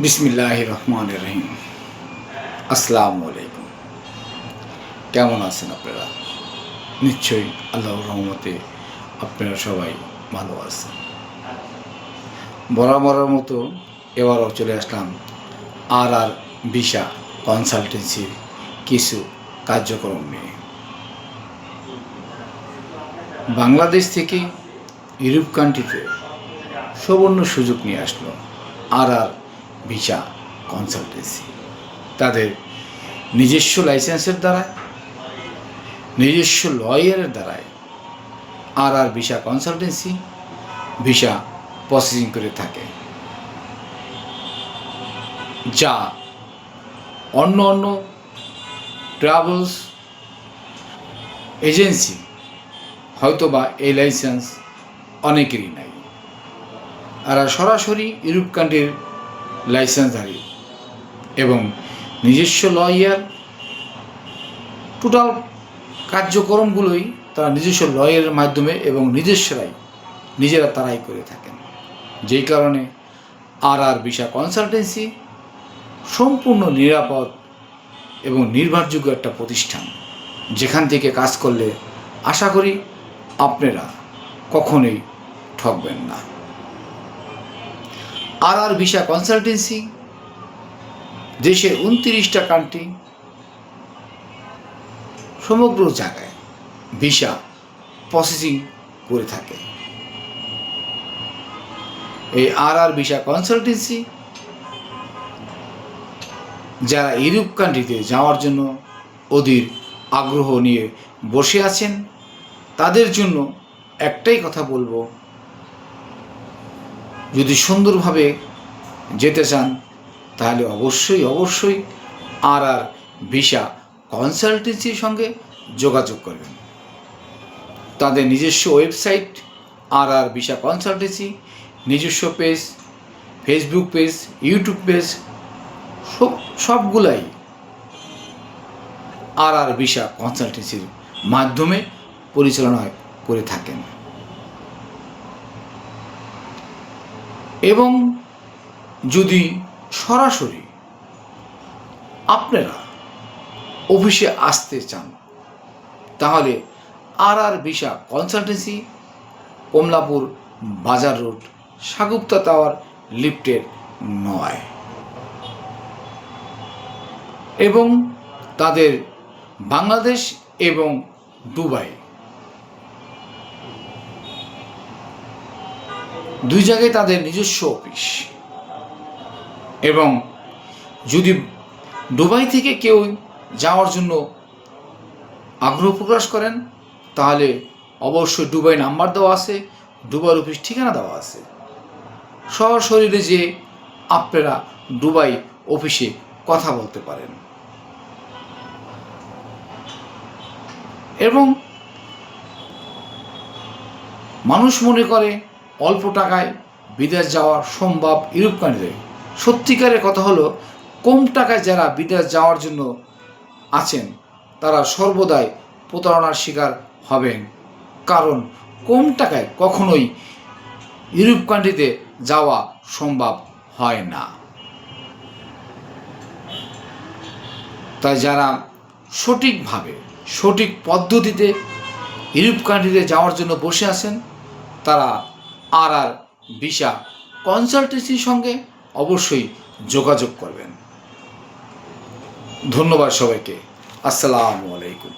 বিসমিল্লাহির রহমানির রহিম। আসসালামু আলাইকুম। কেমন আছেন আপনারা? নিশ্চয়ই আল্লাহর রহমতে আপনারা সবাই ভালো আছেন। বরাবরের মতো এবারও চলে আসলাম আর ভিসা কনসালটেন্সির কিছু কার্যক্রম নিয়ে। বাংলাদেশ থেকে ইউরোপ কান্ট্রিতে সুবর্ণ সুযোগ নিয়ে আসলো আর ভিসা কনসালটেন্সি। তাদের নিজস্ব লাইসেন্সের দ্বারায়, নিজস্ব লয়ারের দ্বারায় আর ভিসা কনসালটেন্সি ভিসা প্রসেসিং করে থাকে, যা অন্য অন্য ট্রাভেলস এজেন্সি হয়তোবা এই লাইসেন্স অনেকেরই নাই। আর সরাসরি ইউরোপ কান্ট্রির লাইসেন্সধারী এবং নিজস্ব লয়ার, টোটাল কার্যক্রমগুলোই তারা নিজস্ব লয়ারের মাধ্যমে এবং নিজেরা তারাই করে থাকেন। যেই কারণে আর ভিসা কনসালটেন্সি সম্পূর্ণ নিরাপদ এবং নির্ভরযোগ্য একটা প্রতিষ্ঠান, যেখান থেকে কাজ করলে আশা করি আপনারা কখনোই ঠকবেন না। আর ভিসা কনসালটেন্সি দেশের 29টা কান্ট্রি, সমগ্র জায়গায় ভিসা প্রসেসিং করে থাকে। এই আর ভিসা কনসালটেন্সি যারা ইউরোপ কান্ট্রিতে যাওয়ার জন্য অধীর আগ্রহ নিয়ে বসে আছেন, তাদের জন্য একটাই কথা বলবো, যদি সুন্দরভাবে যেতে চান তাহলে অবশ্যই আর ভিসা কনসালটেন্সির সঙ্গে যোগাযোগ করবেন। তাদের নিজস্ব ওয়েবসাইট আর ভিসা কনসালটেন্সি, নিজস্ব page, Facebook page, YouTube page, সবগুলাই আর ভিসা কনসালটেন্সির মাধ্যমে পরিচালনা করে থাকেন। এবং যদি সরাসরি আপনারা অফিসে আসতে চান তাহলে আর ভিসা কনসালটেন্সি কমলাপুর বাজার রোড, সাগুপ্তা টাওয়ার, লিফটের 9 এবং তাদের বাংলাদেশ এবং দুবাই দুই জায়গায় তাদের নিজস্ব অফিস। এবং যদি দুবাই থেকে কেউ যাওয়ার জন্য আগ্রহ প্রকাশ করেন তাহলে অবশ্যই দুবাই নাম্বার দেওয়া আছে, দুবাই অফিস ঠিকানা দেওয়া আছে। সশরীরে যে আপনারা দুবাই অফিসে কথা বলতে পারেন। এবং মানুষ মনে করে অল্প টাকায় বিদেশ যাওয়া সম্ভব ইউরোপ কান্ট্রিতে। সত্যিকারের কথা হলো, কম টাকায় যারা বিদেশ যাওয়ার জন্য আছেন তারা সর্বদাই প্রতারণার শিকার হবেন, কারণ কম টাকায় কখনোই ইউরোপ কান্ট্রিতে যাওয়া সম্ভব হয় না। তাই যারা সঠিকভাবে, সঠিক পদ্ধতিতে ইউরোপ কান্ট্রিতে যাওয়ার জন্য বসে আছেন তারা আর ভিসা কনসালটেন্সির সঙ্গে অবশ্যই যোগাযোগ করবেন। ধন্যবাদ সবাইকে। আসসালামু আলাইকুম।